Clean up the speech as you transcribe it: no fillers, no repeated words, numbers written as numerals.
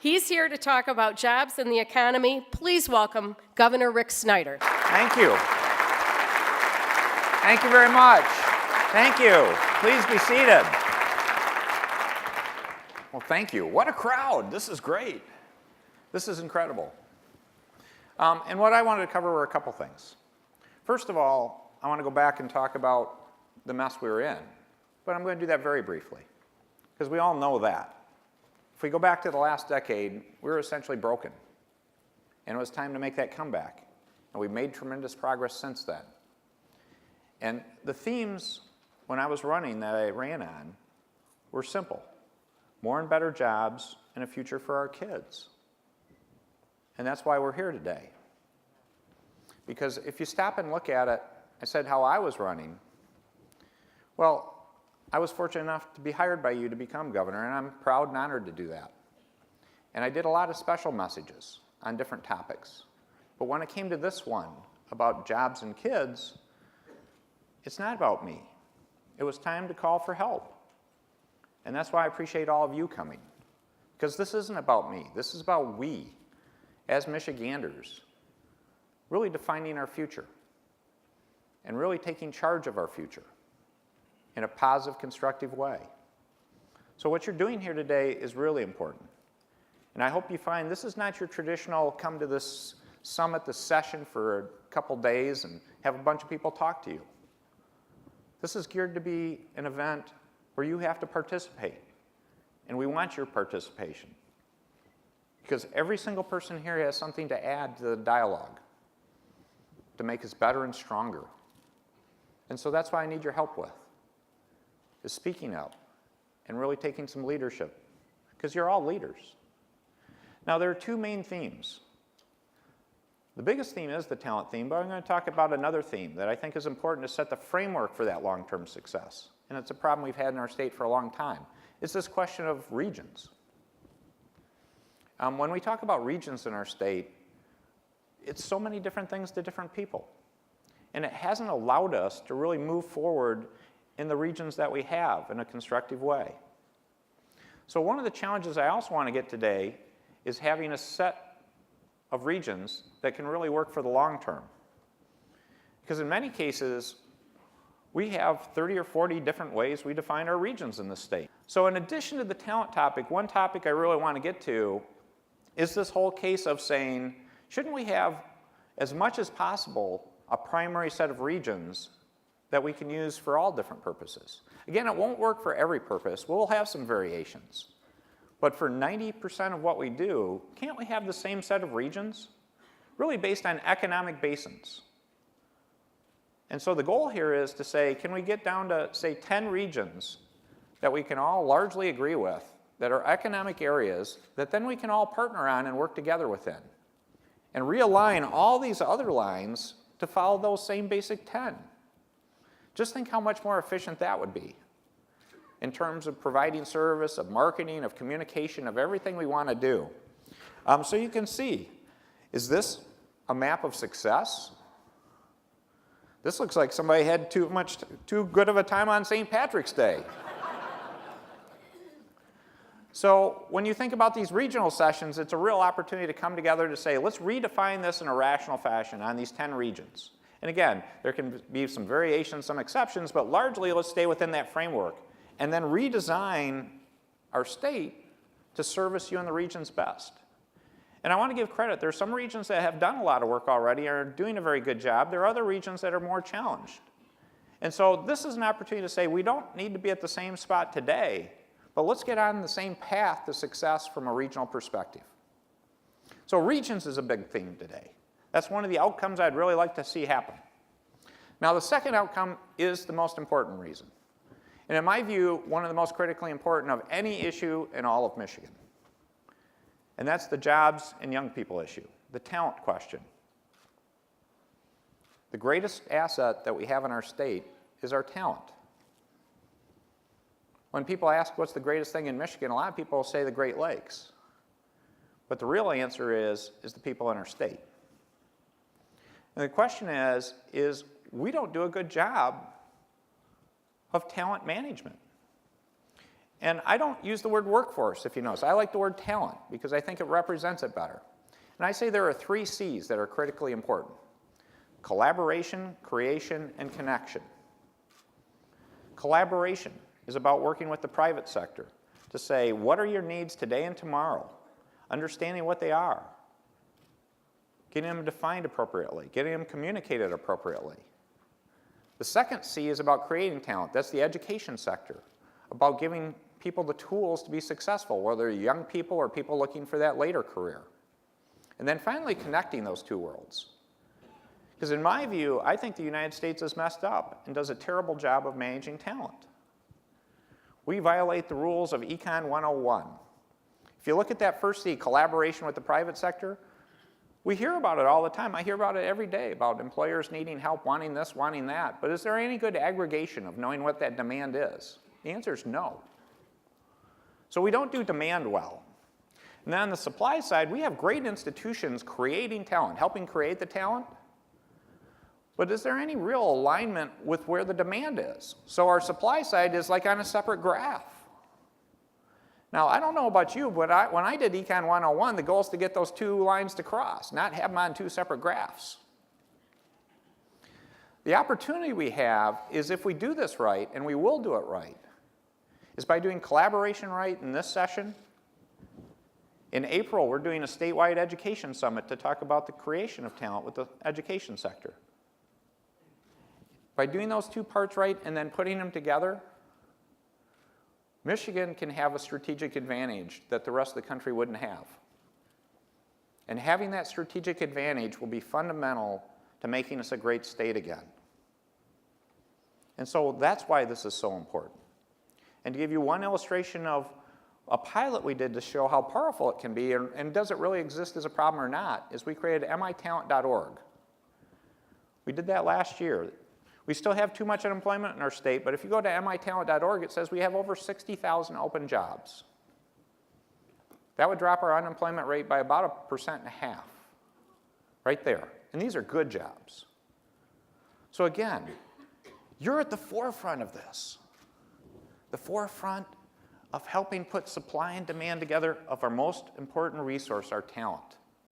He's here to talk about jobs and the economy. Please welcome Governor Rick Snyder. Thank you. Thank you very much. Thank you. Please be seated. Well, thank you. What a crowd. This is great. This is incredible. And what I wanted to cover were a couple things. First of all, I want to go back and talk about the mess we were in. But I'm going to do that very briefly, because we all know that. If we go back to the last decade, we were essentially broken. And it was time to make that comeback. And we've made tremendous progress since then. And the themes, when I was running, that I ran on, were simple. More and better jobs and a future for our kids. And that's why we're here today. Because if you stop and look at it, I said how I was running. Well, I was fortunate enough to be hired by you to become governor, and I'm proud and honored to do that. And I did a lot of special messages on different topics. But when it came to this one, about jobs and kids, it's not about me. It was time to call for help. And that's why I appreciate all of you coming. Because this isn't about me. This is about we, as Michiganders, really defining our future and really taking charge of our future in a positive, constructive way. So what you're doing here today is really important. And I hope you find this is not your traditional come to this summit, this session for a couple days and have a bunch of people talk to you. This is geared to be an event where you have to participate. And we want your participation. Because every single person here has something to add to the dialogue to make us better and stronger. And so that's what I need your help with, is speaking up and really taking some leadership. Because you're all leaders. Now, there are two main themes. The biggest theme is the talent theme, but I'm going to talk about another theme that I think is important to set the framework for that long-term success. And it's a problem we've had in our state for a long time. It's this question of regions. When we talk about regions in our state, it's so many different things to different people. And it hasn't allowed us to really move forward in the regions that we have in a constructive way. So one of the challenges I also want to get today is having a set of regions that can really work for the long term. Because in many cases, we have 30 or 40 different ways we define our regions in the state. So in addition to the talent topic, one topic I really want to get to is this whole case of saying, shouldn't we have, as much as possible, a primary set of regions that we can use for all different purposes? Again, it won't work for every purpose. We'll have some variations. But for 90% of what we do, can't we have the same set of regions? Really based on economic basins. And so the goal here is to say, can we get down to, say, 10 regions that we can all largely agree with, that are economic areas, that then we can all partner on and work together within? And realign all these other lines to follow those same basic 10. Just think how much more efficient that would be in terms of providing service, of marketing, of communication, of everything we want to do. So you can see, is this a map of success? This looks like somebody had too good of a time on St. Patrick's Day. So when you think about these regional sessions, it's a real opportunity to come together to say, let's redefine this in a rational fashion on these 10 regions. And again, there can be some variations, some exceptions, but largely let's stay within that framework and then redesign our state to service you in the regions best. And I want to give credit. There are some regions that have done a lot of work already and are doing a very good job. There are other regions that are more challenged. And so this is an opportunity to say we don't need to be at the same spot today, but let's get on the same path to success from a regional perspective. So regions is a big theme today. That's one of the outcomes I'd really like to see happen. Now, the second outcome is the most important reason. And in my view, one of the most critically important of any issue in all of Michigan. And that's the jobs and young people issue, the talent question. The greatest asset that we have in our state is our talent. When people ask what's the greatest thing in Michigan, a lot of people say the Great Lakes. But the real answer is the people in our state. And the question is we don't do a good job of talent management. And I don't use the word workforce, if you notice. I like the word talent because I think it represents it better. And I say there are 3 C's that are critically important: collaboration, creation, and connection. Collaboration is about working with the private sector to say, what are your needs today and tomorrow? Understanding what they are. Getting them defined appropriately. Getting them communicated appropriately. The second C is about creating talent. That's the education sector. About giving people the tools to be successful, whether young people or people looking for that later career. And then finally, connecting those 2 worlds. Because in my view, I think the United States is messed up and does a terrible job of managing talent. We violate the rules of Econ 101. If you look at that first C, collaboration with the private sector, we hear about it all the time. I hear about it every day, about employers needing help, wanting this, wanting that. But is there any good aggregation of knowing what that demand is? The answer is no. So we don't do demand well. And then on the supply side, we have great institutions creating talent, helping create the talent. But is there any real alignment with where the demand is? So our supply side is like on a separate graph. Now, I don't know about you, but when I did Econ 101, the goal is to get those 2 lines to cross, not have them on 2 separate graphs. The opportunity we have is if we do this right, and we will do it right, is by doing collaboration right in this session. In April, we're doing a statewide education summit to talk about the creation of talent with the education sector. By doing those 2 parts right and then putting them together, Michigan can have a strategic advantage that the rest of the country wouldn't have. And having that strategic advantage will be fundamental to making us a great state again. And so that's why this is so important. And to give you one illustration of a pilot we did to show how powerful it can be, and does it really exist as a problem or not, is we created mitalent.org. We did that last year. We still have too much unemployment in our state, but if you go to mitalent.org, it says we have over 60,000 open jobs. That would drop our unemployment rate by about 1.5%, right there. And these are good jobs. So again, you're at the forefront of this. The forefront of helping put supply and demand together of our most important resource, our talent.